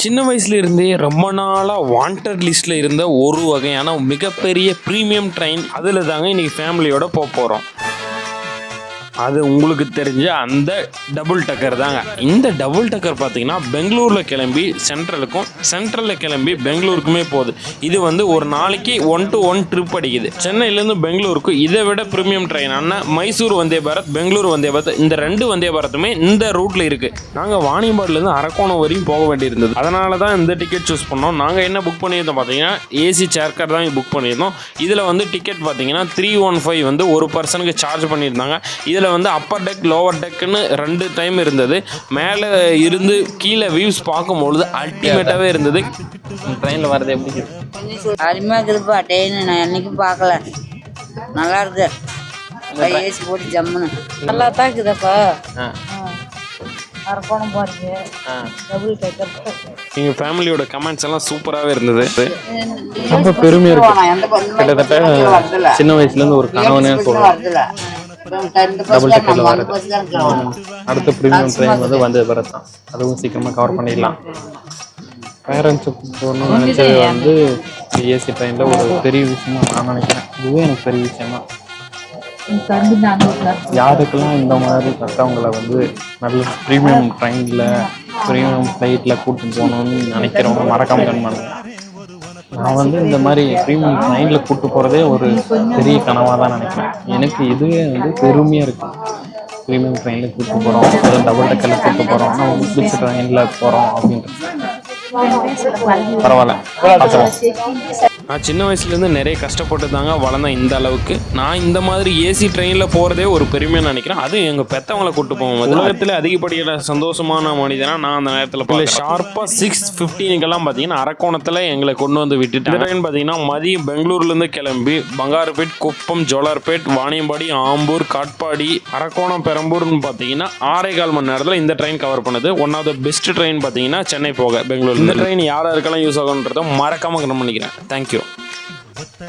சின்ன வயசுல இருந்தே ரொம்ப நாளாக வாண்டட் லிஸ்ட்டில் இருந்த ஒரு வகையான மிகப்பெரிய ப்ரீமியம் ட்ரெயின் அதில் தாங்க இன்றைக்கி ஃபேமிலியோட போக போகிறோம். அது உங்களுக்கு தெரிஞ்ச அந்த டபுள் டக்கர் தாங்க. இந்த டபுள் டக்கர் பார்த்தீங்கன்னா பெங்களூரில் கிளம்பி சென்ட்ரலில் கிளம்பி பெங்களூருக்குமே போகுது. இது வந்து ஒரு நாளைக்கு 1 to 1 ட்ரிப் அடிக்குது. சென்னையிலேருந்து பெங்களூருக்கு இதை விட ப்ரீமியம் ட்ரெயினான மைசூர் வந்தே பாரத், பெங்களூர் வந்தே பாரத், இந்த 2 வந்தே பாரத்துமே இந்த ரூட்டில் இருக்குது. நாங்கள் வாணியம்பாடிலேருந்து அரக்கோணம் வரையும் போக வேண்டியிருந்தது. அதனால தான் இந்த டிக்கெட் சூஸ் பண்ணோம். நாங்கள் என்ன புக் பண்ணியிருந்தோம் பார்த்தீங்கன்னா ஏசி சேர்க்கர் தான் புக் பண்ணியிருந்தோம். இதில் வந்து டிக்கெட் பார்த்தீங்கன்னா 315 வந்து ஒரு பர்சனுக்கு சார்ஜ் பண்ணியிருந்தாங்க. இதில் வந்து அப்பர் டெக் லோவர் டெக்குன்னு 2 டைம் இருந்தது. மேலே இருந்து கீழே வியூஸ் பார்க்கும்பொழுது அல்டிமேட்டாகவே இருந்தது. ட்ரெயினில் வரது எப்படி அருமையாக இருக்குதுப்பா. ட்ரெயின் நான் என்னைக்கும் பார்க்கல. நல்லா இருக்கு. ஏசி போட்டு ஜம்முன்னு நல்லா தான் இருக்குதாப்பா. அரக்கோணம் போறீங்க டபுள் டேக்கர். எங்கள் ஃபேமிலியோட கமெண்ட்ஸ் எல்லாம் சூப்பராகவே இருந்தது. ரொம்ப பெருமையாக இருக்கு. கிட்டத்தட்ட சின்ன வயசுலேருந்து ஒரு கனவுனே சொல்லலாம். டபுள் டிக்கெட்டில் வரது. அடுத்த ப்ரீமியம் ட்ரெயின் வந்து வந்தே பாரத் தான். அதுவும் சீக்கிரமாக கவர் பண்ணிடலாம். பேரண்ட்ஸு போகணும்னு நினச்சது வந்து ஏசி ட்ரெயினில் ஒரு பெரிய விஷயமா நான் நினைக்கிறேன். இதுவே எனக்கு பெரிய விஷயமா. யாருக்கெல்லாம் இந்த மாதிரி கட்டவங்களை வந்து நல்ல ப்ரீமியம் ட்ரெயினில் ப்ரீமியம் ஃப்ளைட்டில் கூட்டிட்டு போகணும்னு நினைக்கிறவங்க மறக்காம கண் பண்ணுங்க. நான் வந்து இந்த மாதிரி ப்ரீமியம் ட்ரெயினில் கூப்பிட்டு போகிறதே ஒரு பெரிய கனவாக தான் நினைக்கிறேன். எனக்கு இதுவே வந்து பெருமையாக இருக்குது. ப்ரீமியம் ட்ரெயினில் கூப்பிட்டு போகிறோம், அதுவும் டபுள் டக்கரில் கூப்பிட்டு போகிறோம், நம்ம பிடிச்ச ட்ரெயினில் போகிறோம் அப்படின்ட்டு பரவாயில்ல. நான் சின்ன வயசுலேருந்து நிறைய கஷ்டப்பட்டு தாங்க வளர்ந்தேன் இந்த அளவுக்கு. நான் இந்த மாதிரி ஏசி ட்ரெயினில் போகிறதே ஒரு பெருமையாக நினைக்கிறேன். அதுவும் எங்கள் பெற்றவங்களை கூப்பிட்டு போகும்போது உலகத்தில் அதிகப்படியான சந்தோஷமான மனிதனா நான் அந்த நேரத்தில் போகல. ஷார்ப்பாக 6:15 பார்த்தீங்கன்னா அரக்கோணத்தில் எங்களை கொண்டு வந்து விட்டுட்டு ட்ரெயின் பார்த்தீங்கன்னா மதியம் பெங்களூர்லேருந்து கிளம்பி பங்காருப்பேட், குப்பம், ஜோலார்பேட், வாணியம்பாடி, ஆம்பூர், காட்பாடி, அரக்கோணம், பெரம்பூர்னு பார்த்தீங்கன்னா 6.25 மணி நேரத்தில் இந்த ட்ரெயின் கவர் பண்ணுது. One of the best train பார்த்தீங்கன்னா சென்னை போக பெங்களூர். இந்த ட்ரெயின் யாராருக்கெல்லாம் யூஸ் ஆகுன்றதை மறக்காமல் கமெண்ட் பண்ணிக்கிறேன். தேங்க்யூ.